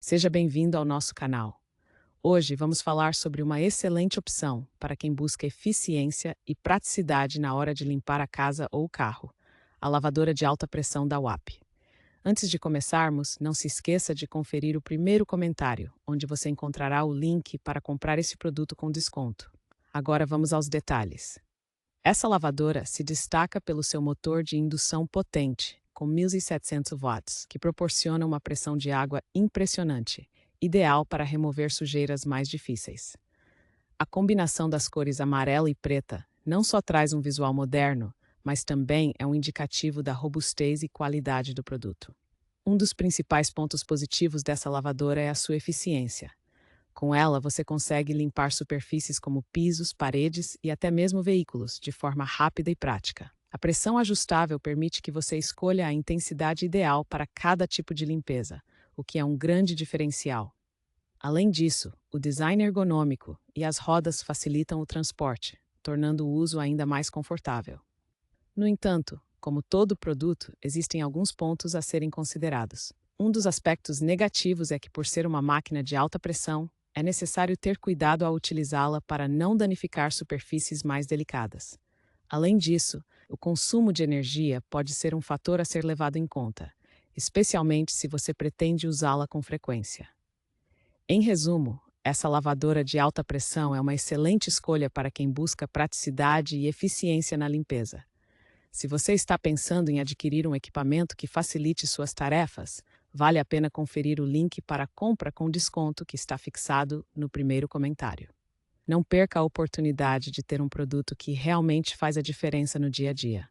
Seja bem-vindo ao nosso canal. Hoje vamos falar sobre uma excelente opção para quem busca eficiência e praticidade na hora de limpar a casa ou o carro, a lavadora de alta pressão da UAP. Antes de começarmos, não se esqueça de conferir o primeiro comentário, onde você encontrará o link para comprar esse produto com desconto. Agora vamos aos detalhes. Essa lavadora se destaca pelo seu motor de indução potente, com 1.700 watts, que proporciona uma pressão de água impressionante, ideal para remover sujeiras mais difíceis. A combinação das cores amarela e preta não só traz um visual moderno, mas também é um indicativo da robustez e qualidade do produto. Um dos principais pontos positivos dessa lavadora é a sua eficiência. Com ela, você consegue limpar superfícies como pisos, paredes e até mesmo veículos, de forma rápida e prática. A pressão ajustável permite que você escolha a intensidade ideal para cada tipo de limpeza, o que é um grande diferencial. Além disso, o design ergonômico e as rodas facilitam o transporte, tornando o uso ainda mais confortável. No entanto, como todo produto, existem alguns pontos a serem considerados. Um dos aspectos negativos é que, por ser uma máquina de alta pressão, é necessário ter cuidado ao utilizá-la para não danificar superfícies mais delicadas. Além disso, o consumo de energia pode ser um fator a ser levado em conta, especialmente se você pretende usá-la com frequência. Em resumo, essa lavadora de alta pressão é uma excelente escolha para quem busca praticidade e eficiência na limpeza. Se você está pensando em adquirir um equipamento que facilite suas tarefas, vale a pena conferir o link para a compra com desconto que está fixado no primeiro comentário. Não perca a oportunidade de ter um produto que realmente faz a diferença no dia a dia.